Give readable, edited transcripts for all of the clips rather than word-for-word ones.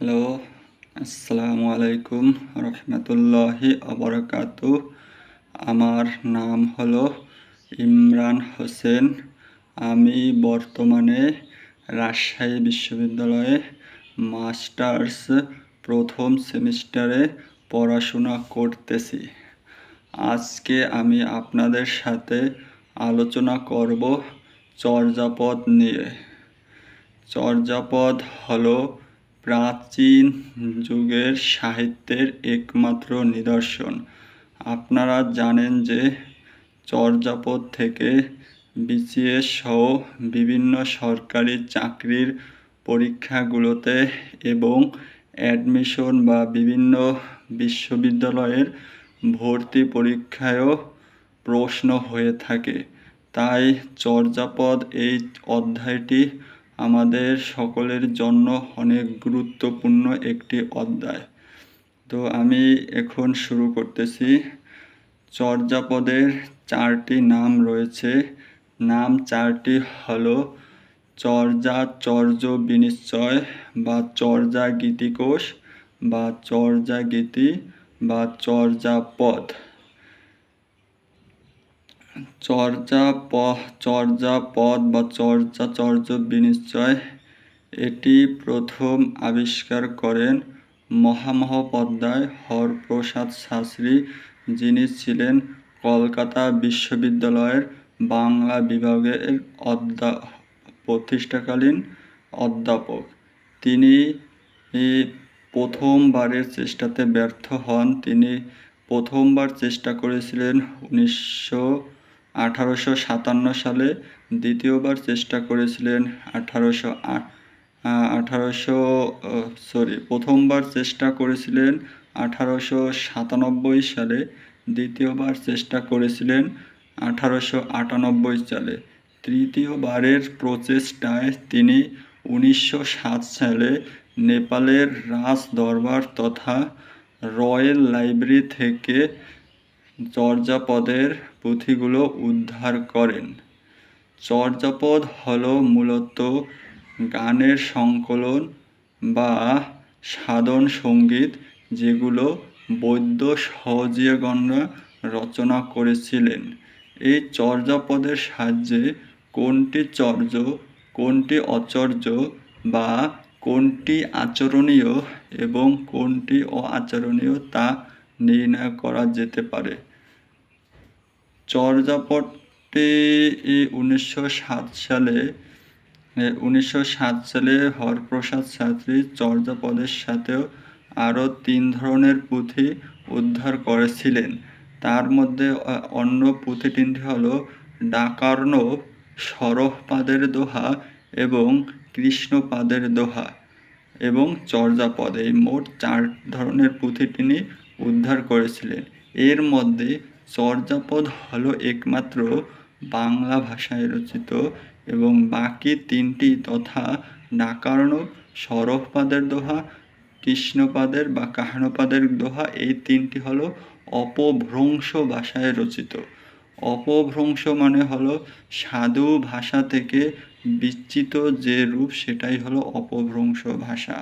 Hello, আসসালামু আলাইকুম রহমতুল্লাহি আবরাকাতু। আমার নাম হলো ইমরান হোসেন। আমি বর্তমানে রাজশাহী বিশ্ববিদ্যালয়ে মাস্টার্স প্রথম সেমিস্টারে পড়াশোনা করতেছি। আজকে আমি আপনাদের সাথে আলোচনা করব চর্যাপদ নিয়ে। চর্যাপদ হলো প্রাচীন যুগের সাহিত্যের একমাত্র নিদর্শন। আপনারা জানেন যে চর্যাপদ থেকে বিসিএস সহ বিভিন্ন সরকারি চাকরির পরীক্ষাগুলোতে এবং অ্যাডমিশন বা বিভিন্ন বিশ্ববিদ্যালয়ের ভর্তি পরীক্ষায়ও প্রশ্ন হয়ে থাকে। তাই চর্যাপদ এই অধ্যায়টি আমাদের সকলের জন্য অনেক গুরুত্বপূর্ণ একটি অধ্যায়। তো আমি এখন শুরু করতেছি। চর্যাপদের চারটি নাম রয়েছে। নাম চারটি হলো চর্যা, চর্য বিনিশ্চয় বা চর্যা গীতিকোষ বা চর্যা গীতি বা চর্যাপদ। চর্যাপদ বা চর্য বিনিশ্চয় এটি প্রথম আবিষ্কার করেন মহামহোপাধ্যায় হরপ্রসাদ শাস্ত্রী, যিনি ছিলেন কলকাতা বিশ্ববিদ্যালয়ের বাংলা বিভাগের প্রতিষ্ঠাকালীন অধ্যাপক। তিনি প্রথমবারের চেষ্টাতে ব্যর্থ হন। তিনি প্রথমবার চেষ্টা করেছিলেন 1857 সালে, দ্বিতীয়বার চেষ্টা করেছিলেন প্রথমবার চেষ্টা করেছিলেন 1897 সালে, দ্বিতীয়বার চেষ্টা করেছিলেন 1898 সালে। তৃতীয়বারের প্রচেষ্টায় তিনি 1907 সালে নেপালের রাজ দরবার তথা রয়্যাল লাইব্রেরি থেকে চর্যাপদের পুঁথিগুলো উদ্ধার করেন। চর্যাপদ হলো মূলত গানের সংকলন বা সাধন সঙ্গীত, যেগুলো বৈদ্য সহজিয়াগণরা রচনা করেছিলেন। এই চর্যাপদের সাহায্যে কোনটি চর্য, কোনটি অচর্য বা কোনটি আচরণীয় এবং কোনটি অআচরণীয় তা নির্ণয় করা যেতে পারে। চর্যাপদটি 1907 সালে হরপ্রসাদ শাস্ত্রী চর্যাপদের সাথেও আরও 3 ধরনের পুঁথি উদ্ধার করেছিলেন। তার মধ্যে অন্য পুঁথি তিনটি হলো ডাকার্ণব, সরহপাদের দোহা এবং কৃষ্ণপাদের দোহা এবং চর্যাপদ। এই মোট 4 ধরনের পুঁথি তিনি উদ্ধার করেছিলেন। এর মধ্যে চর্যাপদ হলো একমাত্র বাংলা ভাষায় রচিত এবং বাকি 3টি তথা ডাকার্ণব, সরহপাদের দোহা, কৃষ্ণপাদের বা কাহানপাদের দোহা, এই 3টি হলো অপভ্রংশ ভাষায় রচিত। অপভ্রংশ মানে হলো সাধু ভাষা থেকে বিচ্যুত যে রূপ, সেটাই হলো অপভ্রংশ ভাষা।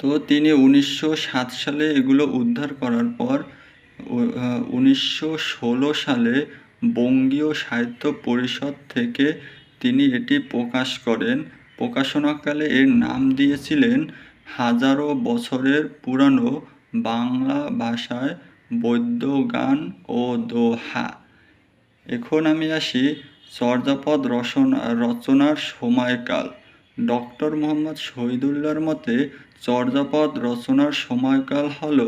তো তিনি 1907 সালে এগুলো উদ্ধার করার পর 1916 সালে বঙ্গীয় সাহিত্য পরিষদ থেকে তিনি এটি প্রকাশ করেন। প্রকাশনাকালে এর নাম দিয়েছিলেন হাজারো বছরের পুরানো বাংলা ভাষায় বৈদ্য গান ও দোহা। এখন আমি আসি চর্যাপদ রচনার সময়কাল। ডক্টর মোহাম্মদ শহীদুল্লাহর মতে চর্যাপদ রচনার সময়কাল হল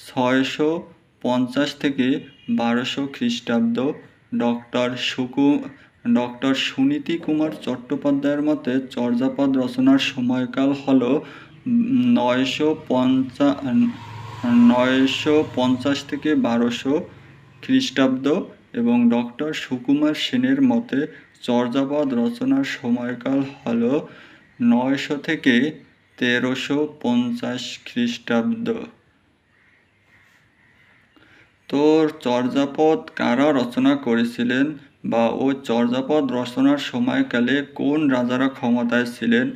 650 থেকে 1200 খ্রিস্টাব্দ। ডক্টর সুনীতি কুমার চট্টোপাধ্যায়ের মতে চর্যাপদ রচনার সময়কাল হল 950 থেকে 1200 খ্রিস্টাব্দ এবং ডক্টর সুকুমার সেনের মতে চর্যাপদ রচনার সময়কাল হল 900 থেকে 1350 খ্রিস্টাব্দ। তো চর্যাপদ কারা রচনা করেছিলেন বা ওই চর্যাপদ রচনার সময়কালে কোন রাজারা ক্ষমতায় ছিলেন,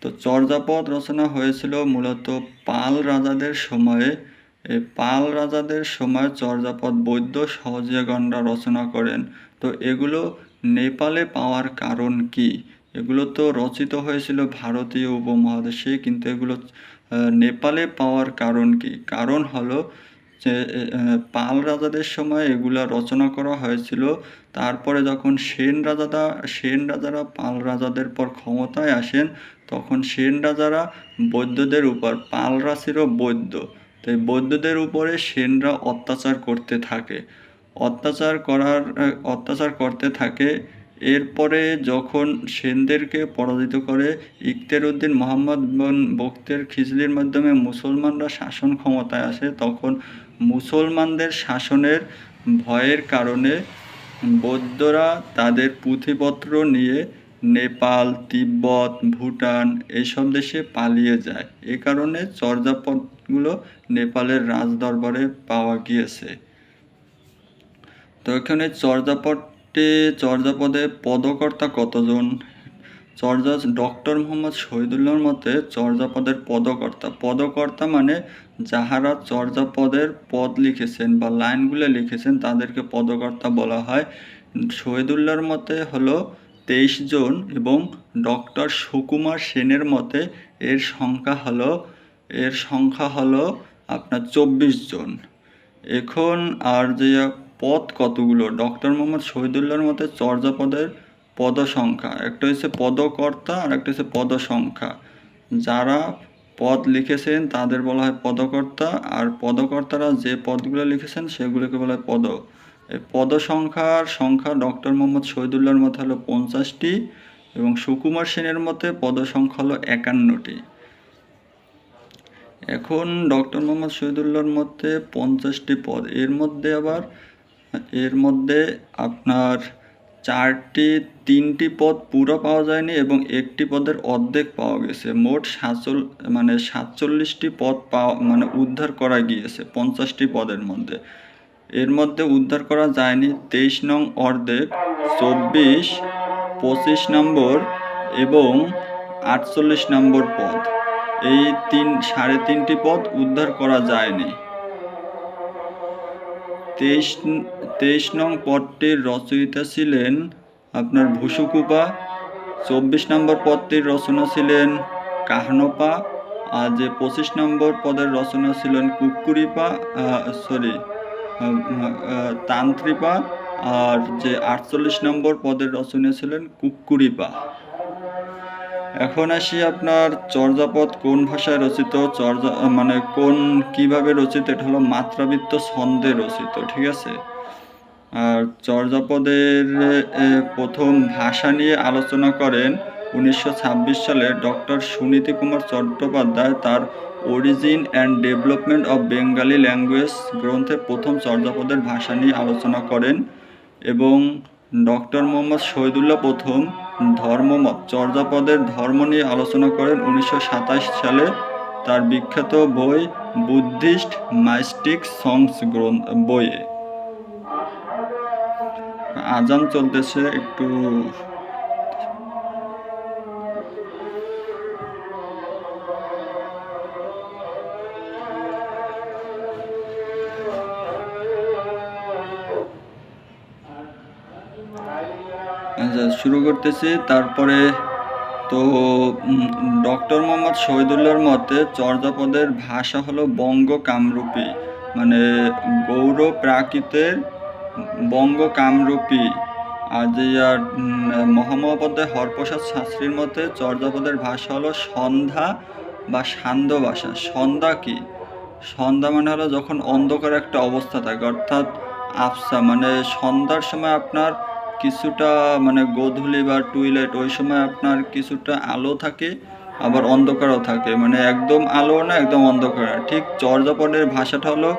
তো চর্যাপদ রচনা হয়েছিল মূলত পাল রাজাদের সময়ে। এই পাল রাজাদের সময় চর্যাপদ বৈদ্য সহজিয়াগণরা রচনা করেন। তো এগুলো নেপালে পাওয়ার কারণ কি? এগুলো তো রচিত হয়েছিল ভারতীয় উপমহাদেশে, কিন্তু এগুলো নেপালে পাওয়ার কারণ কি? কারণ হলো যে পাল রাজাদের সময় এগুলা রচনা করা হয়েছিল। তারপরে যখন সেন রাজারা পাল রাজাদের পর ক্ষমতায় আসেন, তখন সেন রাজারা বৌদ্ধদের উপর, পালরা ছিল বৌদ্ধ, তো এই বৌদ্ধদের উপরে সেনরা অত্যাচার করতে থাকে। এরপরে যখন সেনদেরকে পরাজিত করে ইখতিয়ার উদ্দিন মোহাম্মদ বিন বখতিয়ার খিলজির মাধ্যমে মুসলমানরা শাসন ক্ষমতায় আসে, তখন মুসলমানদের শাসনের ভয়ের কারণে বৌদ্ধরা তাদের পুঁথিপত্র নিয়ে নেপাল, তিব্বত, ভুটান এইসব দেশে পালিয়ে যায়। এ কারণে চর্যাপদগুলো নেপালের রাজদরবারে পাওয়া গিয়েছে। তো এখানে চর্যাপদে পদকর্তা কতজন? ডক্টর মোহাম্মদ শহীদুল্লাহর মতে চর্যাপদের পদকর্তা মানে যাহারা চর্যাপদের পদ লিখেছেন বা লাইনগুলো লিখেছেন তাদেরকে পদকর্তা বলা হয়। শহীদুল্লাহর মতে হলো 23 জন এবং ডক্টর সুকুমার সেনের মতে এর সংখ্যা হলো আপনার 24 জন। এখন আর যে পদ কতগুলো? ডক্টর মোহাম্মদ শহীদুল্লাহর মতে চর্যাপদের পদ সংখ্যা, একটা হচ্ছে পদকর্তা আর একটা হচ্ছে পদ সংখ্যা। যারা পদ লিখেছেন তাদের বলা হয় পদকর্তা, আর পদকর্তারা যে পদগুলো লিখেছেন সেগুলোকে বলা হয় পদ। এই পদ সংখ্যা ডক্টর মোহাম্মদ শহীদুল্লাহর মতে হলো 50টি এবং সুকুমার সেনের মতে পদ সংখ্যা হলো 51টি। এখন ডক্টর মোহাম্মদ শহীদুল্লাহর মতে 50টি পদ, এর মধ্যে আপনার 3টি পদ পুরো পাওয়া যায়নি এবং একটি পদের অর্ধেক পাওয়া গেছে। মোট 47টি পদ উদ্ধার করা গিয়েছে 50টি পদের মধ্যে। এর মধ্যে উদ্ধার করা যায়নি 23 নং অর্ধেক, 24, 25 নম্বর এবং 48 নম্বর পদ। এই 3.5টি পদ উদ্ধার করা যায়নি। 23 নং পদটির রচয়িতা ছিলেন আপনার ভুসুকুপা। 24 নম্বর পদটির রচনা ছিলেন কাহনপা। আর যে 25 নম্বর পদের রচনা ছিলেন তান্ত্রিপা। আর যে 48 নম্বর পদের রচনা ছিলেন কুক্কুরিপা। এখন আসি আপনার চর্যাপদ কোন ভাষায় রচিত, কিভাবে রচিত? এটা হলো মাত্রাবৃত্ত ছন্দে রচিত, ঠিক আছে। আর চর্যাপদের প্রথম ভাষা নিয়ে আলোচনা করেন 1926 সালে ডক্টর সুনীতি কুমার চট্টোপাধ্যায় তার origin and development of Bengali language গ্রন্থে প্রথম চর্যাপদের ভাষা নিয়ে আলোচনা করেন এবং ডক্টর মোহাম্মদ শহীদুল্লাহ প্রথম ধর্মমত চর্যাপদের ধর্ম নিয়ে আলোচনা করেন 1927 সালে তার বিখ্যাত বই বুদ্ধিস্ট মাইস্টিক সংস বইয়ে। আজান চলতেছে, একটু শুরু করতেছি। তারপরে তো ডক্টর মোহাম্মদ শহীদুল্লাহর মতে চর্যাপদের ভাষা হলো বঙ্গ কামরূপী, মানে গৌর প্রাকৃতের বঙ্গ কামরূপী। আর যে মহামহোপাধ্যায় হরপ্রসাদ শাস্ত্রীর মতে চর্যাপদের ভাষা হলো সন্ধ্যা বা সান্ধ্য ভাষা। সন্ধ্যা কি? সন্ধ্যা মানে হলো যখন অন্ধকার একটা অবস্থা থাকে, অর্থাৎ আফসা, মানে সন্ধ্যার সময় আপনার কিছুটা গোধূলি বা টুইলাইট, ওই সময় আপনার কিছুটা আলো থাকে আবার অন্ধকারও থাকে, মানে একদম আলো না একদম অন্ধকার না। ঠিক চর্যাপদের ভাষাটা হলো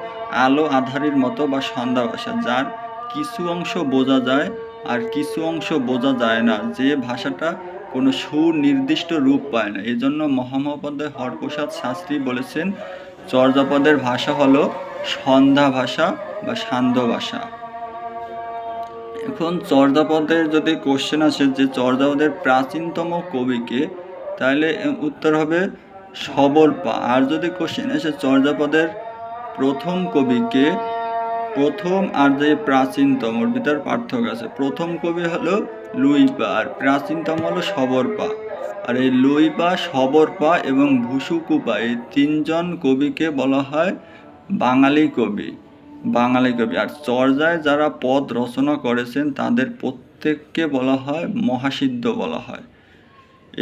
আলো আধারির মতো বা সন্ধ্যা ভাষা, যার কিছু অংশ বোঝা যায় আর কিছু অংশ বোঝা যায় না, যে ভাষাটা কোনো সুনির্দিষ্ট রূপ পায় না। এই জন্য মহামহোপাধ্যায় হরপ্রসাদ শাস্ত্রী বলেছেন চর্যাপদের ভাষা হলো সন্ধ্যা ভাষা বা সান্ধ্য ভাষা। এখন চর্যাপদের যদি কোশ্চেন আসে যে চর্যাপদের প্রাচীনতম কবিকে, তাহলে উত্তর হবে সবরপা। আর যদি কোশ্চেন আসে চর্যাপদের প্রথম কবিকে, প্রথম আর যে প্রাচীনতমর ভিতর পার্থক্য আছে। প্রথম কবি হলো লুইপা আর প্রাচীনতম হলো সবরপা। আর এই লুইপা, সবরপা এবং ভুসুকুপা এই তিনজন কবিকে বলা হয় বাঙালি কবি। বাঙালি কবি। আর চর্যায় যারা পদ রচনা করেছেন তাদের প্রত্যেককে বলা হয় মহাসিদ্ধ বলা হয়।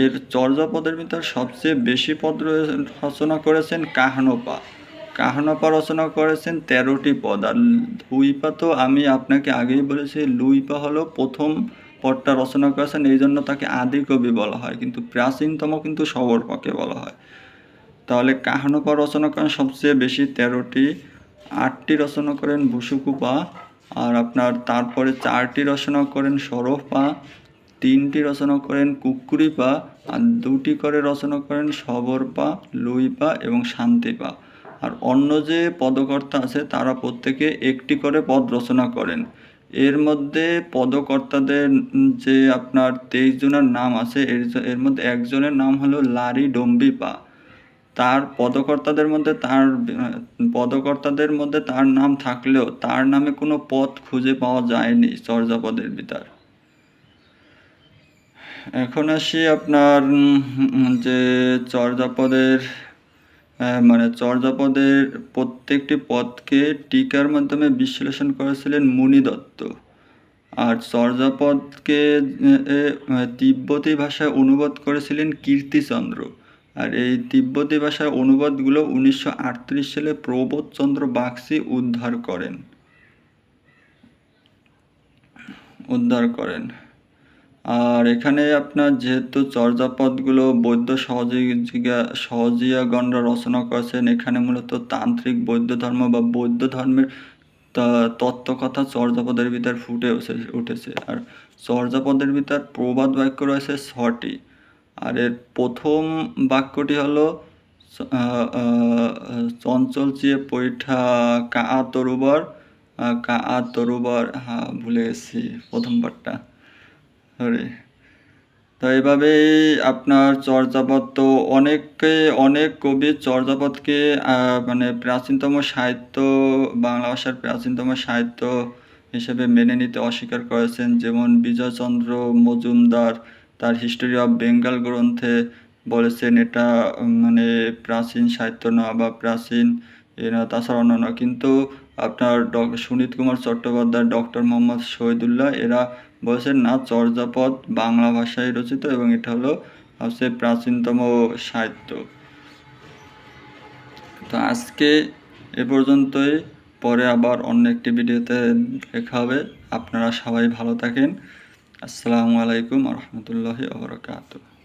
এর চর্যাপদের ভিতর সবচেয়ে বেশি পদ রচনা করেছেন কাহনপা। কাহনপা রচনা করেছেন 13টি পদ। আর লুইপা তো আমি আপনাকে আগেই বলেছি, লুইপা হলো প্রথম পদটা রচনা করেছেন, এই জন্য তাকে আদি কবি বলা হয়, কিন্তু প্রাচীনতম কিন্তু সবরপাকে বলা হয়। তাহলে কাহনপা রচনা করেন সবচেয়ে বেশি 13টি, 8টি রচনা করেন ভুসুকুপা, আর আপনার তারপরে 4টি রচনা করেন সরফপা, 3টি রচনা করেন কুক্কুরিপা, আর 2টি করে রচনা করেন সবরপা, লুইপা এবং শান্তিপা। আর অন্য যে পদকর্তা আছে তারা প্রত্যেকে একটি করে পদ রচনা করেন। এর মধ্যে পদকর্তাদের যে আপনার 23 জনের নাম আছে, এর মধ্যে একজনের নাম হলো লারি ডম্বিপা। তার পদকর্তাদের মধ্যে তার নাম থাকলেও তার নামে কোনো পদ খুঁজে পাওয়া যায়নি চর্যাপদের ভিতর। এখন আসি আপনার যে চর্যাপদের চর্যাপদের প্রত্যেকটি পদকে টিকার মাধ্যমে বিশ্লেষণ করেছিলেন মুনিদত্ত। আর চর্যাপদকে তিব্বতী ভাষায় অনুবাদ করেছিলেন কীর্তিচন্দ্র। আর এই তিব্বতী ভাষার অনুবাদগুলো 1938 সালে প্রবোধচন্দ্র বাগচি উদ্ধার করেন। আর এখানে আপনার যেহেতু চর্যাপদগুলো বৌদ্ধ সহজিয়াগণরা রচনা করেছেন, এখানে মূলত তান্ত্রিক বৌদ্ধ ধর্ম বা বৌদ্ধ ধর্মের তত্ত্বকথা চর্যাপদের ভিতর ফুটে উঠেছে। আর চর্যাপদের ভিতর প্রবাদ বাক্য রয়েছে 6টি। আর এর প্রথম বাক্যটি হলো চঞ্চল চিয়ে পৈঠা কা তরুবর, ভুলে গেছি প্রথম পার্টটা, সরি। তো এইভাবেই আপনার চর্যাপদ, তো অনেক কবি চর্যাপদকে প্রাচীনতম সাহিত্য, বাংলা ভাষার প্রাচীনতম সাহিত্য হিসেবে মেনে নিতে অস্বীকার করেছেন। যেমন বিজয়চন্দ্র মজুমদার তার হিস্টোরি অফ বেঙ্গল গ্রন্থে বলেছেন এটা প্রাচীন সাহিত্য না বা প্রাচীন না, তাছাড়া অন্যান্য। কিন্তু আপনার সুনীত কুমার চট্টোপাধ্যায়, ডক্টর মোহাম্মদ শহীদুল্লাহ এরা বলেছেন না, চর্যাপদ বাংলা ভাষায় রচিত এবং এটা হলো সবচেয়ে প্রাচীনতম সাহিত্য। তো আজকে এ পর্যন্তই, পরে আবার অন্য একটি ভিডিওতে দেখা হবে। আপনারা সবাই ভালো থাকেন। আসসালামু আলাইকুম ওয়া রাহমাতুল্লাহি ওয়া বারাকাতুহু।